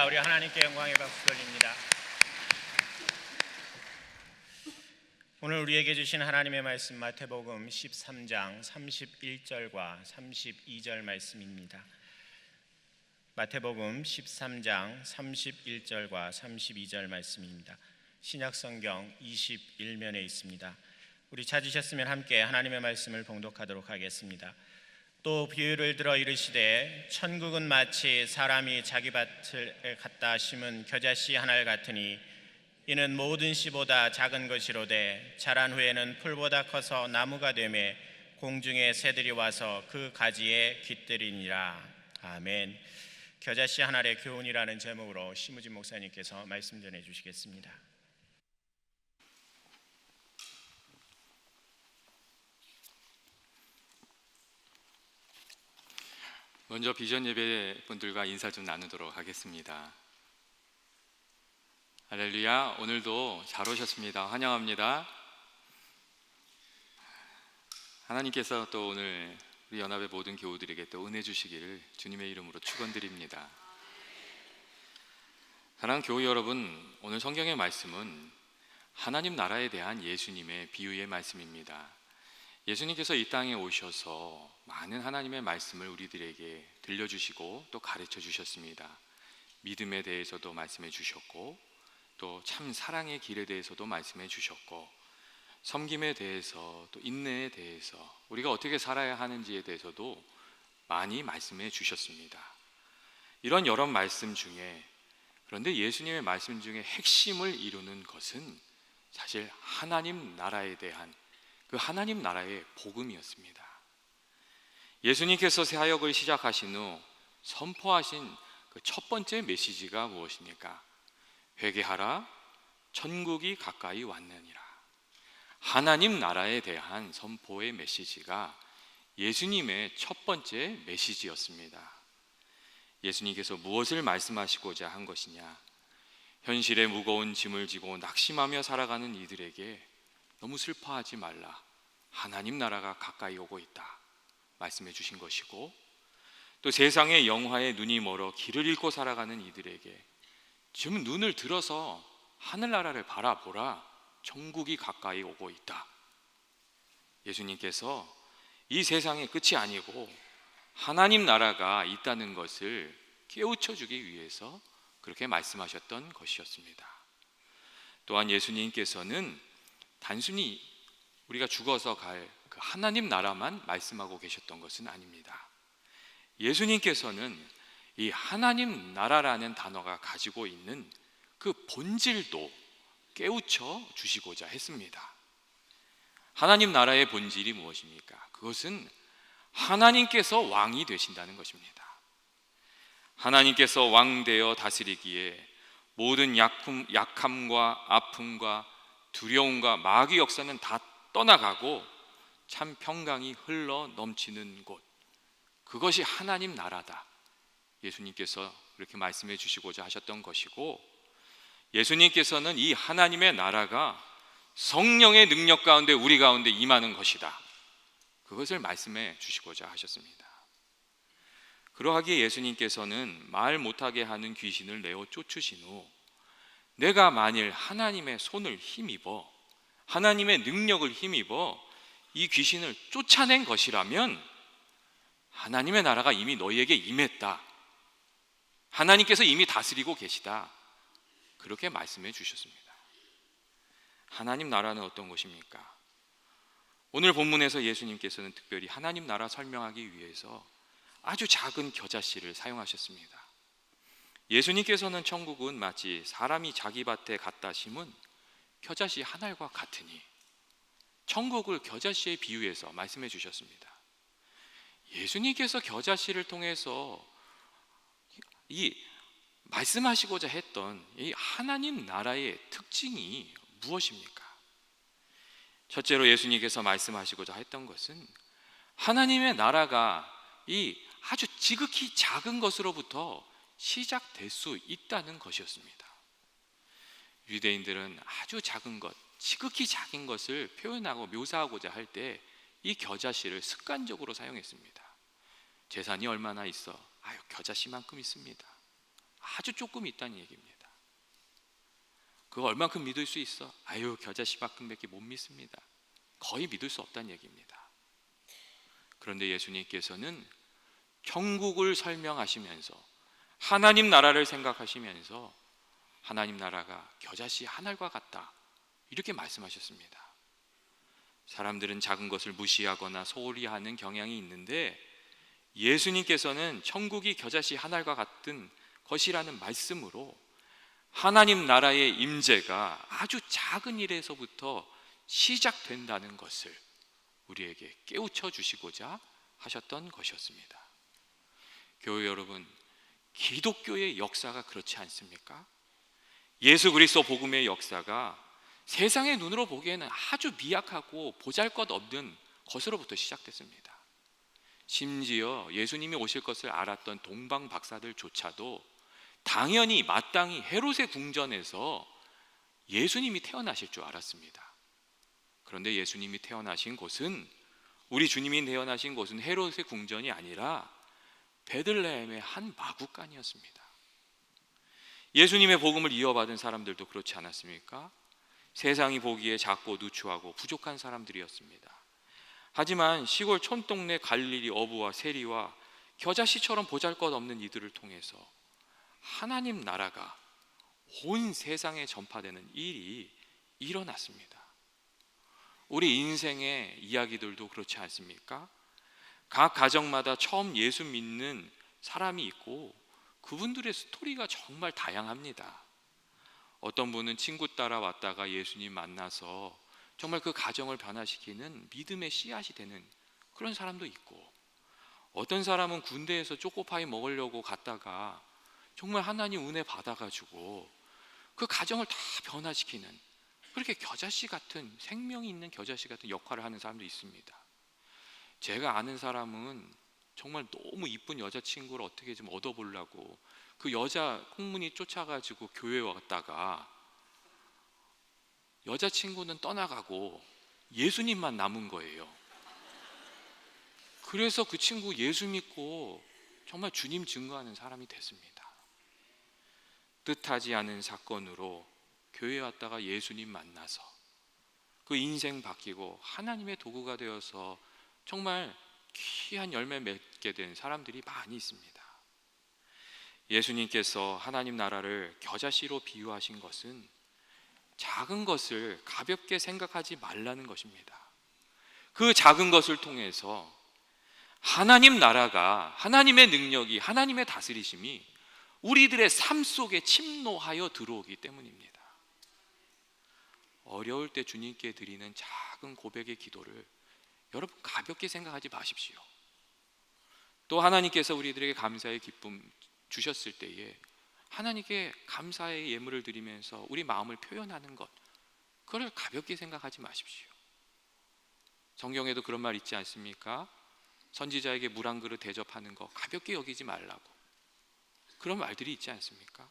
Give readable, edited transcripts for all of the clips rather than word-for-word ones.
감사합니다. 우리 하나님께 영광의 박수 돌립니다. 오늘 우리에게 주신 하나님의 말씀 마태복음 13장 31절과 32절 말씀입니다. 마태복음 13장 31절과 32절 말씀입니다. 신약성경 21면에 있습니다. 우리 찾으셨으면 함께 하나님의 말씀을 봉독하도록 하겠습니다. 또 비유를 들어 이르시되 천국은 마치 사람이 자기 밭을 갖다 심은 겨자씨 한 알 같으니 이는 모든 씨보다 작은 것이로되 자란 후에는 풀보다 커서 나무가 되매 공중의 새들이 와서 그 가지에 깃들이니라. 아멘. 겨자씨 한 알의 교훈이라는 제목으로 심우진 목사님께서 말씀 전해 주시겠습니다. 먼저 비전 예배 분들과 인사 좀 나누도록 하겠습니다. 할렐루야. 오늘도 잘 오셨습니다. 환영합니다. 하나님께서 또 오늘 우리 연합의 모든 교우들에게 또 은혜 주시기를 주님의 이름으로 축원드립니다. 사랑하는 교우 여러분, 오늘 성경의 말씀은 하나님 나라에 대한 예수님의 비유의 말씀입니다. 예수님께서 이 땅에 오셔서 많은 하나님의 말씀을 우리들에게 들려주시고 또 가르쳐 주셨습니다. 믿음에 대해서도 말씀해 주셨고 또 참 사랑의 길에 대해서도 말씀해 주셨고 섬김에 대해서 또 인내에 대해서 우리가 어떻게 살아야 하는지에 대해서도 많이 말씀해 주셨습니다. 이런 여러 말씀 중에 그런데 예수님의 말씀 중에 핵심을 이루는 것은 사실 하나님 나라에 대한 그 하나님 나라의 복음이었습니다. 예수님께서 사역을 시작하신 후 선포하신 그 첫 번째 메시지가 무엇입니까? 회개하라, 천국이 가까이 왔느니라. 하나님 나라에 대한 선포의 메시지가 예수님의 첫 번째 메시지였습니다. 예수님께서 무엇을 말씀하시고자 한 것이냐? 현실의 무거운 짐을 지고 낙심하며 살아가는 이들에게 너무 슬퍼하지 말라. 하나님 나라가 가까이 오고 있다. 말씀해 주신 것이고 또 세상의 영화에 눈이 멀어 길을 잃고 살아가는 이들에게 지금 눈을 들어서 하늘나라를 바라보라. 천국이 가까이 오고 있다. 예수님께서 이 세상의 끝이 아니고 하나님 나라가 있다는 것을 깨우쳐 주기 위해서 그렇게 말씀하셨던 것이었습니다. 또한 예수님께서는 단순히 우리가 죽어서 갈 그 하나님 나라만 말씀하고 계셨던 것은 아닙니다. 예수님께서는 이 하나님 나라라는 단어가 가지고 있는 그 본질도 깨우쳐 주시고자 했습니다. 하나님 나라의 본질이 무엇입니까? 그것은 하나님께서 왕이 되신다는 것입니다. 하나님께서 왕되어 다스리기에 모든 약함과 아픔과 두려움과 마귀 역사는 다 떠나가고 참 평강이 흘러 넘치는 곳, 그것이 하나님 나라다. 예수님께서 그렇게 말씀해 주시고자 하셨던 것이고 예수님께서는 이 하나님의 나라가 성령의 능력 가운데 우리 가운데 임하는 것이다. 그것을 말씀해 주시고자 하셨습니다. 그러하기에 예수님께서는 말 못하게 하는 귀신을 내어 쫓으신 후 내가 만일 하나님의 손을 힘입어 하나님의 능력을 힘입어 이 귀신을 쫓아낸 것이라면 하나님의 나라가 이미 너희에게 임했다. 하나님께서 이미 다스리고 계시다. 그렇게 말씀해 주셨습니다. 하나님 나라는 어떤 것입니까? 오늘 본문에서 예수님께서는 특별히 하나님 나라 설명하기 위해서 아주 작은 겨자씨를 사용하셨습니다. 예수님께서는 천국은 마치 사람이 자기 밭에 갖다 심은 겨자씨 한 알과 같으니 천국을 겨자씨에 비유해서 말씀해 주셨습니다. 예수님께서 겨자씨를 통해서 이 말씀하시고자 했던 이 하나님 나라의 특징이 무엇입니까? 첫째로 예수님께서 말씀하시고자 했던 것은 하나님의 나라가 이 아주 지극히 작은 것으로부터 시작될 수 있다는 것이었습니다. 유대인들은 아주 작은 것, 지극히 작은 것을 표현하고 묘사하고자 할 때 이 겨자씨를 습관적으로 사용했습니다. 재산이 얼마나 있어? 아유, 겨자씨만큼 있습니다. 아주 조금 있다는 얘기입니다. 그거 얼만큼 믿을 수 있어? 아유, 겨자씨만큼밖에 못 믿습니다. 거의 믿을 수 없다는 얘기입니다. 그런데 예수님께서는 천국을 설명하시면서 하나님 나라를 생각하시면서 하나님 나라가 겨자씨 한 알과 같다, 이렇게 말씀하셨습니다. 사람들은 작은 것을 무시하거나 소홀히 하는 경향이 있는데 예수님께서는 천국이 겨자씨 한 알과 같은 것이라는 말씀으로 하나님 나라의 임재가 아주 작은 일에서부터 시작된다는 것을 우리에게 깨우쳐 주시고자 하셨던 것이었습니다. 교회 여러분, 기독교의 역사가 그렇지 않습니까? 예수 그리스도 복음의 역사가 세상의 눈으로 보기에는 아주 미약하고 보잘것없는 것으로부터 시작됐습니다. 심지어 예수님이 오실 것을 알았던 동방 박사들조차도 당연히 마땅히 헤롯의 궁전에서 예수님이 태어나실 줄 알았습니다. 그런데 예수님이 태어나신 곳은, 우리 주님이 태어나신 곳은 헤롯의 궁전이 아니라 베들레헴의 한 마구간이었습니다. 예수님의 복음을 이어받은 사람들도 그렇지 않았습니까? 세상이 보기에 작고 누추하고 부족한 사람들이었습니다. 하지만 시골 촌동네 갈릴리 어부와 세리와 겨자씨처럼 보잘것없는 이들을 통해서 하나님 나라가 온 세상에 전파되는 일이 일어났습니다. 우리 인생의 이야기들도 그렇지 않습니까? 각 가정마다 처음 예수 믿는 사람이 있고 그분들의 스토리가 정말 다양합니다. 어떤 분은 친구 따라 왔다가 예수님 만나서 정말 그 가정을 변화시키는 믿음의 씨앗이 되는 그런 사람도 있고, 어떤 사람은 군대에서 초코파이 먹으려고 갔다가 정말 하나님 은혜 받아가지고 그 가정을 다 변화시키는, 그렇게 겨자씨 같은, 생명이 있는 겨자씨 같은 역할을 하는 사람도 있습니다. 제가 아는 사람은 정말 너무 이쁜 여자친구를 어떻게 좀 얻어보려고 그 여자 콩문이 쫓아가지고 교회에 왔다가 여자친구는 떠나가고 예수님만 남은 거예요. 그래서 그 친구 예수 믿고 정말 주님 증거하는 사람이 됐습니다. 뜻하지 않은 사건으로 교회에 왔다가 예수님 만나서 그 인생 바뀌고 하나님의 도구가 되어서 정말 귀한 열매 맺게 된 사람들이 많이 있습니다. 예수님께서 하나님 나라를 겨자씨로 비유하신 것은 작은 것을 가볍게 생각하지 말라는 것입니다. 그 작은 것을 통해서 하나님 나라가, 하나님의 능력이, 하나님의 다스리심이 우리들의 삶 속에 침노하여 들어오기 때문입니다. 어려울 때 주님께 드리는 작은 고백의 기도를 여러분 가볍게 생각하지 마십시오. 또 하나님께서 우리들에게 감사의 기쁨 주셨을 때에 하나님께 감사의 예물을 드리면서 우리 마음을 표현하는 것, 그걸 가볍게 생각하지 마십시오. 성경에도 그런 말 있지 않습니까? 선지자에게 물 한 그릇 대접하는 거 가볍게 여기지 말라고, 그런 말들이 있지 않습니까?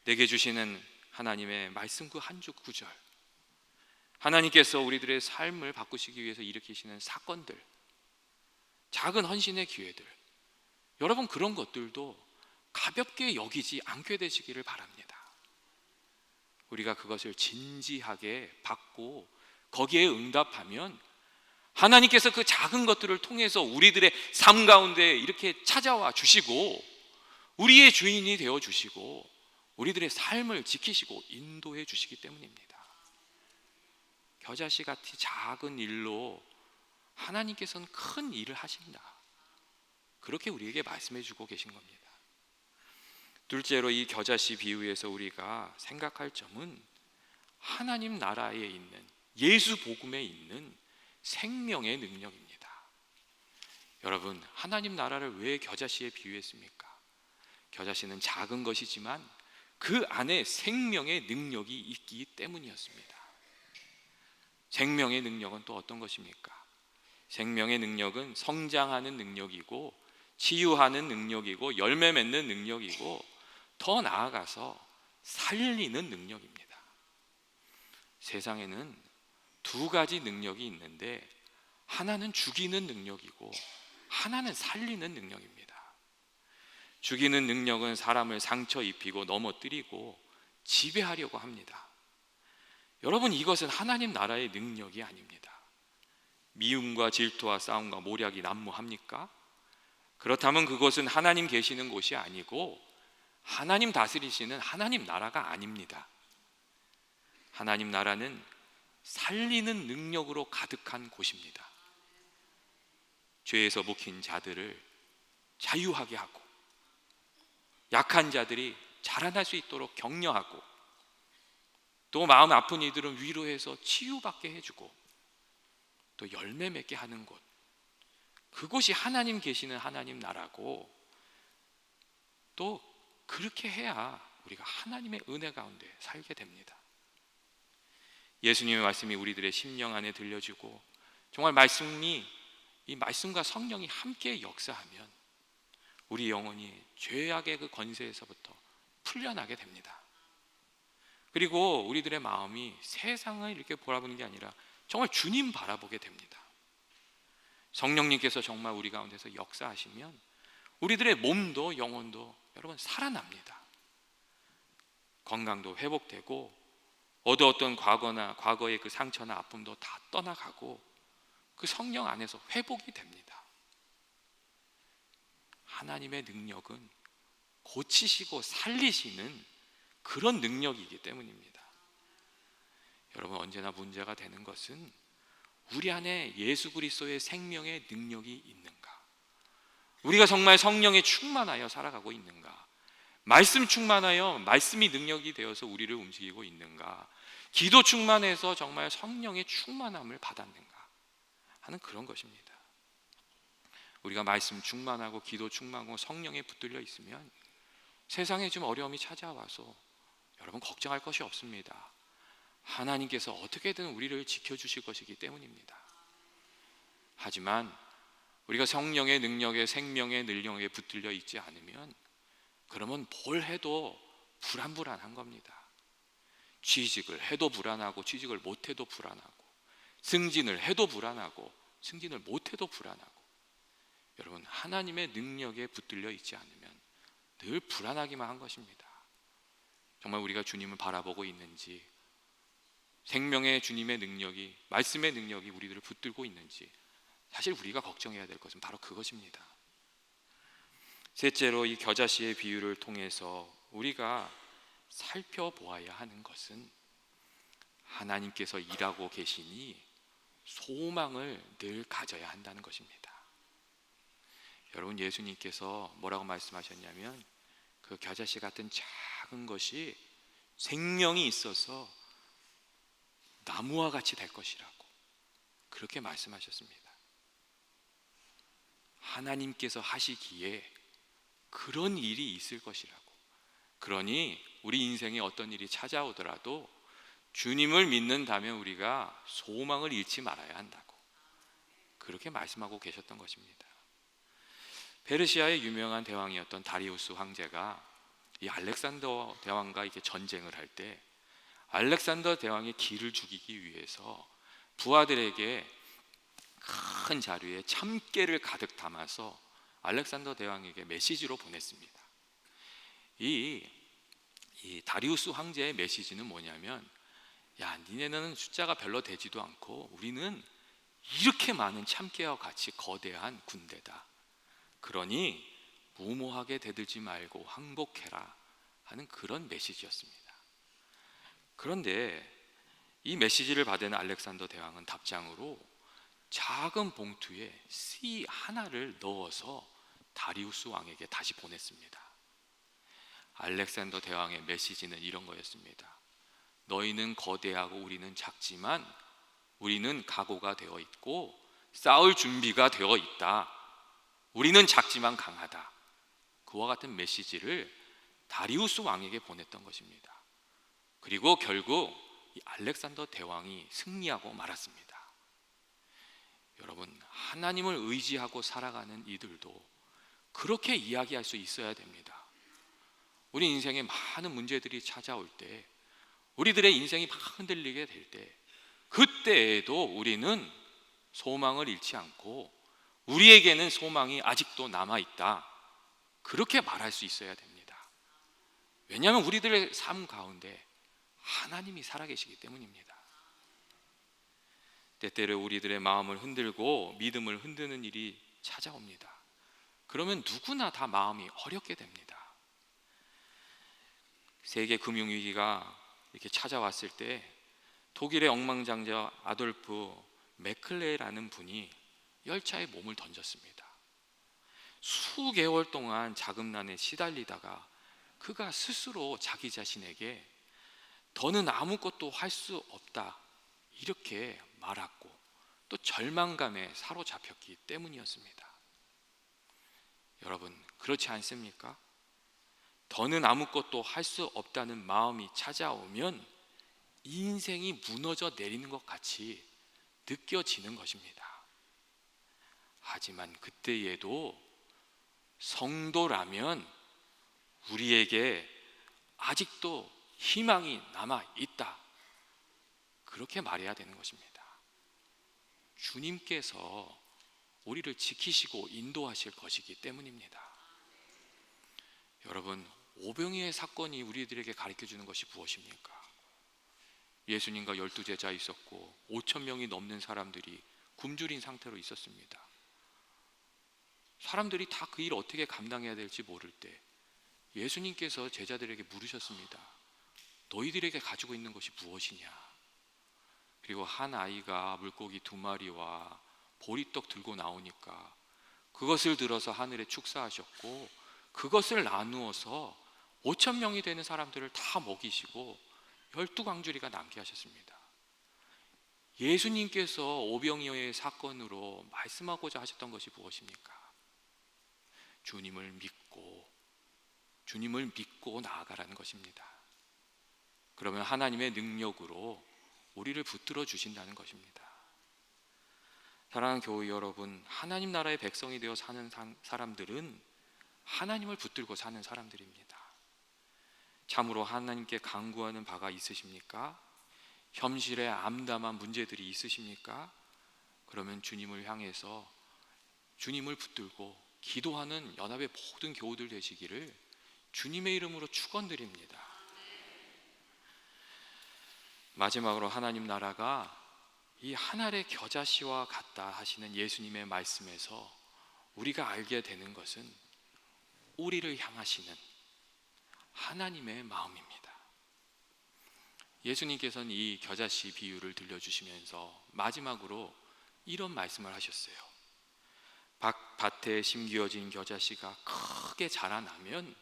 내게 주시는 하나님의 말씀 그 한 줄 구절, 하나님께서 우리들의 삶을 바꾸시기 위해서 일으키시는 사건들, 작은 헌신의 기회들, 여러분 그런 것들도 가볍게 여기지 않게 되시기를 바랍니다. 우리가 그것을 진지하게 받고 거기에 응답하면 하나님께서 그 작은 것들을 통해서 우리들의 삶 가운데 이렇게 찾아와 주시고 우리의 주인이 되어 주시고 우리들의 삶을 지키시고 인도해 주시기 때문입니다. 겨자씨 같이 작은 일로 하나님께서는 큰 일을 하신다, 그렇게 우리에게 말씀해 주고 계신 겁니다. 둘째로 이 겨자씨 비유에서 우리가 생각할 점은 하나님 나라에 있는, 예수 복음에 있는 생명의 능력입니다. 여러분, 하나님 나라를 왜 겨자씨에 비유했습니까? 겨자씨는 작은 것이지만 그 안에 생명의 능력이 있기 때문이었습니다. 생명의 능력은 또 어떤 것입니까? 생명의 능력은 성장하는 능력이고 치유하는 능력이고 열매 맺는 능력이고 더 나아가서 살리는 능력입니다. 세상에는 두 가지 능력이 있는데 하나는 죽이는 능력이고 하나는 살리는 능력입니다. 죽이는 능력은 사람을 상처 입히고 넘어뜨리고 지배하려고 합니다. 여러분, 이것은 하나님 나라의 능력이 아닙니다. 미움과 질투와 싸움과 모략이 난무합니까? 그렇다면 그것은 하나님 계시는 곳이 아니고 하나님 다스리시는 하나님 나라가 아닙니다. 하나님 나라는 살리는 능력으로 가득한 곳입니다. 죄에서 묶인 자들을 자유하게 하고 약한 자들이 자라날 수 있도록 격려하고 또 마음 아픈 이들은 위로해서 치유받게 해주고 또 열매 맺게 하는 곳, 그곳이 하나님 계시는 하나님 나라고, 또 그렇게 해야 우리가 하나님의 은혜 가운데 살게 됩니다. 예수님의 말씀이 우리들의 심령 안에 들려지고 정말 이 말씀과 성령이 함께 역사하면 우리 영혼이 죄악의 그 권세에서부터 풀려나게 됩니다. 그리고 우리들의 마음이 세상을 이렇게 바라보는 게 아니라 정말 주님 바라보게 됩니다. 성령님께서 정말 우리 가운데서 역사하시면 우리들의 몸도 영혼도 여러분 살아납니다. 건강도 회복되고 어두웠던 과거의 그 상처나 아픔도 다 떠나가고 그 성령 안에서 회복이 됩니다. 하나님의 능력은 고치시고 살리시는 그런 능력이기 때문입니다. 여러분, 언제나 문제가 되는 것은 우리 안에 예수 그리스도의 생명의 능력이 있는가, 우리가 정말 성령에 충만하여 살아가고 있는가, 말씀 충만하여 말씀이 능력이 되어서 우리를 움직이고 있는가, 기도 충만해서 정말 성령의 충만함을 받았는가 하는 그런 것입니다. 우리가 말씀 충만하고 기도 충만하고 성령에 붙들려 있으면 세상에 좀 어려움이 찾아와서 여러분 걱정할 것이 없습니다. 하나님께서 어떻게든 우리를 지켜주실 것이기 때문입니다. 하지만 우리가 성령의 능력에 생명의 능력에 붙들려 있지 않으면 그러면 뭘 해도 불안한 겁니다. 취직을 해도 불안하고 취직을 못해도 불안하고, 승진을 해도 불안하고 승진을 못해도 불안하고, 여러분 하나님의 능력에 붙들려 있지 않으면 늘 불안하기만 한 것입니다. 정말 우리가 주님을 바라보고 있는지, 생명의 주님의 능력이, 말씀의 능력이 우리들을 붙들고 있는지, 사실 우리가 걱정해야 될 것은 바로 그것입니다. 셋째로, 이 겨자씨의 비유를 통해서 우리가 살펴보아야 하는 것은 하나님께서 일하고 계시니 소망을 늘 가져야 한다는 것입니다. 여러분, 예수님께서 뭐라고 말씀하셨냐면 그 겨자씨 같은 작은 것이 생명이 있어서 나무와 같이 될 것이라고 그렇게 말씀하셨습니다. 하나님께서 하시기에 그런 일이 있을 것이라고. 그러니 우리 인생에 어떤 일이 찾아오더라도 주님을 믿는다면 우리가 소망을 잃지 말아야 한다고 그렇게 말씀하고 계셨던 것입니다. 페르시아의 유명한 대왕이었던 다리우스 황제가 이 알렉산더 대왕과 이렇게 전쟁을 할 때 알렉산더 대왕의 기를 죽이기 위해서 부하들에게 큰 자루에 참깨를 가득 담아서 알렉산더 대왕에게 메시지로 보냈습니다. 이 다리우스 황제의 메시지는 뭐냐면, 야, 니네는 숫자가 별로 되지도 않고 우리는 이렇게 많은 참깨와 같이 거대한 군대다. 그러니 무모하게 대들지 말고 항복해라 하는 그런 메시지였습니다. 그런데 이 메시지를 받은 알렉산더 대왕은 답장으로 작은 봉투에 씨 하나를 넣어서 다리우스 왕에게 다시 보냈습니다. 알렉산더 대왕의 메시지는 이런 거였습니다. 너희는 거대하고 우리는 작지만 우리는 각오가 되어 있고 싸울 준비가 되어 있다. 우리는 작지만 강하다. 그와 같은 메시지를 다리우스 왕에게 보냈던 것입니다. 그리고 결국 이 알렉산더 대왕이 승리하고 말았습니다. 여러분, 하나님을 의지하고 살아가는 이들도 그렇게 이야기할 수 있어야 됩니다. 우리 인생에 많은 문제들이 찾아올 때, 우리들의 인생이 막 흔들리게 될 때, 그때에도 우리는 소망을 잃지 않고 우리에게는 소망이 아직도 남아있다. 그렇게 말할 수 있어야 됩니다. 왜냐하면 우리들의 삶 가운데 하나님이 살아계시기 때문입니다. 때때로 우리들의 마음을 흔들고 믿음을 흔드는 일이 찾아옵니다. 그러면 누구나 다 마음이 어렵게 됩니다. 세계 금융위기가 이렇게 찾아왔을 때 독일의 억만장자 아돌프 메클레라는 분이 열차에 몸을 던졌습니다. 수개월 동안 자금난에 시달리다가 그가 스스로 자기 자신에게 더는 아무것도 할 수 없다 이렇게 말하고 또 절망감에 사로잡혔기 때문이었습니다. 여러분, 그렇지 않습니까? 더는 아무것도 할 수 없다는 마음이 찾아오면 인생이 무너져 내리는 것 같이 느껴지는 것입니다. 하지만 그때에도 성도라면 우리에게 아직도 희망이 남아 있다, 그렇게 말해야 되는 것입니다. 주님께서 우리를 지키시고 인도하실 것이기 때문입니다. 여러분, 오병이의 사건이 우리들에게 가르쳐주는 것이 무엇입니까? 예수님과 12제자 있었고 5천 명이 넘는 사람들이 굶주린 상태로 있었습니다. 사람들이 다 그 일 어떻게 감당해야 될지 모를 때 예수님께서 제자들에게 물으셨습니다. 너희들에게 가지고 있는 것이 무엇이냐? 그리고 한 아이가 물고기 2마리와 보리떡 들고 나오니까 그것을 들어서 하늘에 축사하셨고 그것을 나누어서 5천 명이 되는 사람들을 다 먹이시고 12광주리가 남게 하셨습니다. 예수님께서 오병이어의 사건으로 말씀하고자 하셨던 것이 무엇입니까? 주님을 믿고 나아가라는 것입니다. 그러면 하나님의 능력으로 우리를 붙들어 주신다는 것입니다. 사랑하는 교회 여러분, 하나님 나라의 백성이 되어 사는 사람들은 하나님을 붙들고 사는 사람들입니다. 참으로 하나님께 간구하는 바가 있으십니까? 현실에 암담한 문제들이 있으십니까? 그러면 주님을 향해서 주님을 붙들고 기도하는 연합의 모든 교우들 되시기를 주님의 이름으로 축원드립니다. 마지막으로 하나님 나라가 이 한 알의 겨자씨와 같다 하시는 예수님의 말씀에서 우리가 알게 되는 것은 우리를 향하시는 하나님의 마음입니다. 예수님께서는 이 겨자씨 비유를 들려주시면서 마지막으로 이런 말씀을 하셨어요. 밭에 심기어진 겨자씨가 크게 자라나면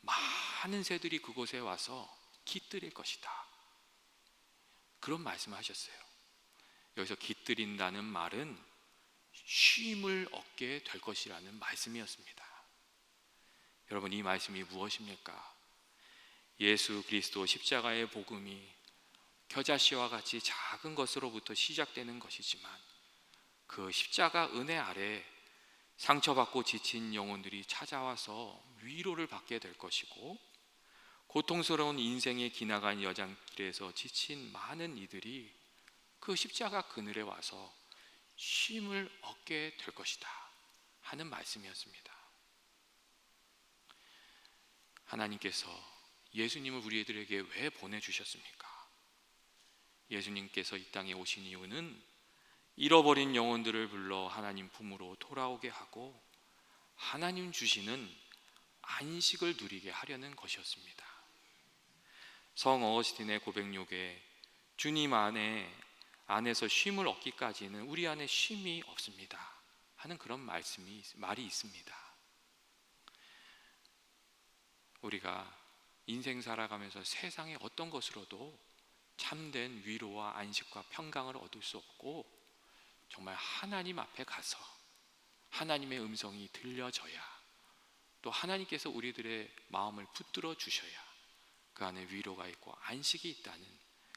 많은 새들이 그곳에 와서 깃들일 것이다, 그런 말씀을 하셨어요. 여기서 깃들인다는 말은 쉼을 얻게 될 것이라는 말씀이었습니다. 여러분, 이 말씀이 무엇입니까? 예수 그리스도 십자가의 복음이 겨자씨와 같이 작은 것으로부터 시작되는 것이지만 그 십자가 은혜 아래 상처받고 지친 영혼들이 찾아와서 위로를 받게 될 것이고, 고통스러운 인생의 기나간 여정길에서 지친 많은 이들이 그 십자가 그늘에 와서 쉼을 얻게 될 것이다 하는 말씀이었습니다. 하나님께서 예수님을 우리들에게 왜 보내주셨습니까? 예수님께서 이 땅에 오신 이유는 잃어버린 영혼들을 불러 하나님 품으로 돌아오게 하고 하나님 주시는 안식을 누리게 하려는 것이었습니다. 성 어거스틴의 고백록에 주님 안에서 쉼을 얻기까지는 우리 안에 쉼이 없습니다 하는 그런 말이 있습니다. 우리가 인생 살아가면서 세상의 어떤 것으로도 참된 위로와 안식과 평강을 얻을 수 없고, 정말 하나님 앞에 가서 하나님의 음성이 들려져야, 또 하나님께서 우리들의 마음을 붙들어 주셔야 그 안에 위로가 있고 안식이 있다는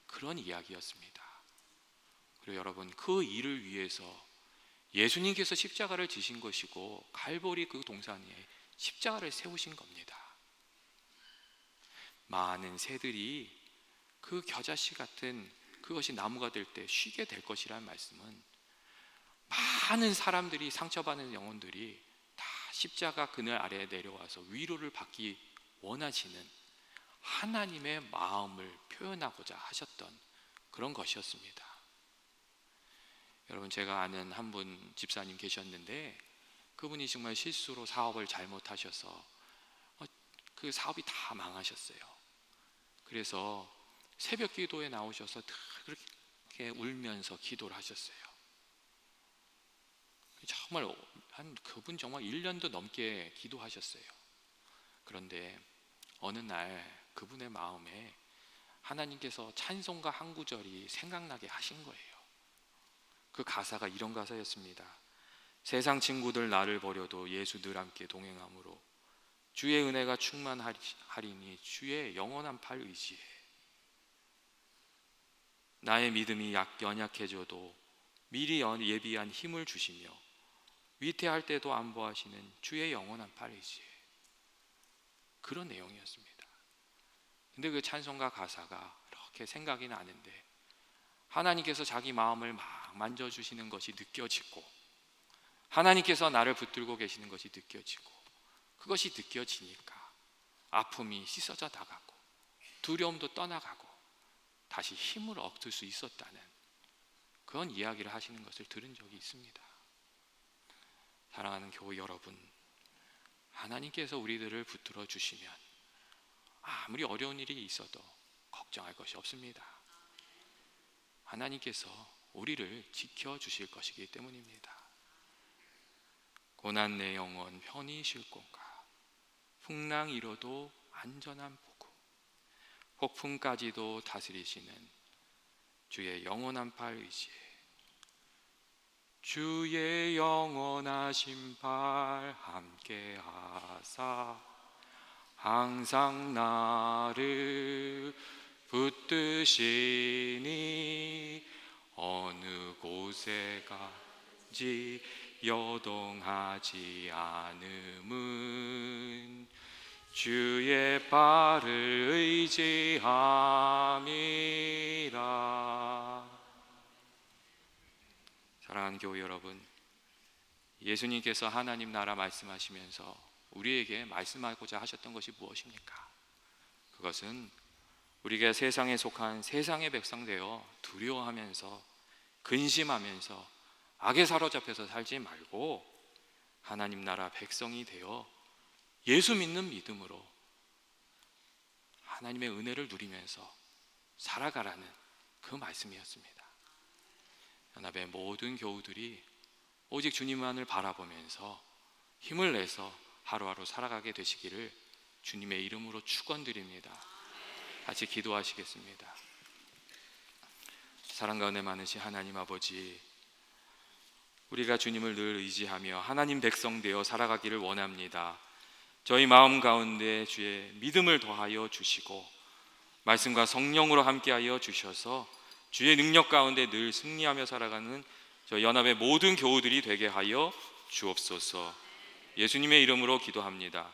그런 이야기였습니다. 그리고 여러분, 그 일을 위해서 예수님께서 십자가를 지신 것이고 갈보리 그 동산 위에 십자가를 세우신 겁니다. 많은 새들이 그 겨자씨 같은 그것이 나무가 될 때 쉬게 될 것이라는 말씀은 많은 사람들이, 상처받는 영혼들이 다 십자가 그늘 아래에 내려와서 위로를 받기 원하시는 하나님의 마음을 표현하고자 하셨던 그런 것이었습니다. 여러분, 제가 아는 한 분 집사님 계셨는데 그분이 정말 실수로 사업을 잘못하셔서 그 사업이 다 망하셨어요. 그래서 새벽 기도에 나오셔서 그렇게 울면서 기도를 하셨어요. 정말 그분 정말 1년도 넘게 기도하셨어요. 그런데 어느 날 그분의 마음에 하나님께서 찬송가 한 구절이 생각나게 하신 거예요. 그 가사가 이런 가사였습니다. 세상 친구들 나를 버려도 예수 늘 함께 동행함으로 주의 은혜가 충만하리니 주의 영원한 팔 의지해. 나의 믿음이 연약해져도 미리 예비한 힘을 주시며 위태할 때도 안보하시는 주의 영원한 팔 의지해. 그런 내용이었습니다. 근데 그 찬송가 가사가 이렇게 생각이 나는데 하나님께서 자기 마음을 막 만져주시는 것이 느껴지고 하나님께서 나를 붙들고 계시는 것이 느껴지고 그것이 느껴지니까 아픔이 씻어져 나가고 두려움도 떠나가고 다시 힘을 얻을 수 있었다는 그런 이야기를 하시는 것을 들은 적이 있습니다. 사랑하는 교회 여러분, 하나님께서 우리들을 붙들어 주시면 아무리 어려운 일이 있어도 걱정할 것이 없습니다. 하나님께서 우리를 지켜주실 것이기 때문입니다. 고난 내 영혼 편히 쉴 곳과 풍랑 이뤄도 안전한 보고 폭풍까지도 다스리시는 주의 영원한 팔 의지에 주의 영원하신 팔 함께 하사 항상 나를 붙드시니 어느 곳에 간지 여동하지 않음은 주의 발을 의지함이라. 사랑하는 교회 여러분, 예수님께서 하나님 나라 말씀하시면서 우리에게 말씀하고자 하셨던 것이 무엇입니까? 그것은 우리가 세상에 속한 세상의 백성 되어 두려워하면서 근심하면서 악에 사로잡혀서 살지 말고 하나님 나라 백성이 되어 예수 믿는 믿음으로 하나님의 은혜를 누리면서 살아가라는 그 말씀이었습니다. 연합의 모든 교우들이 오직 주님만을 바라보면서 힘을 내서 하루하루 살아가게 되시기를 주님의 이름으로 축원드립니다. 같이 기도하시겠습니다. 사랑과 은혜 많으신 하나님 아버지, 우리가 주님을 늘 의지하며 하나님 백성 되어 살아가기를 원합니다. 저희 마음 가운데 주의 믿음을 더하여 주시고 말씀과 성령으로 함께하여 주셔서 주의 능력 가운데 늘 승리하며 살아가는 저희 연합의 모든 교우들이 되게 하여 주옵소서. 예수님의 이름으로 기도합니다.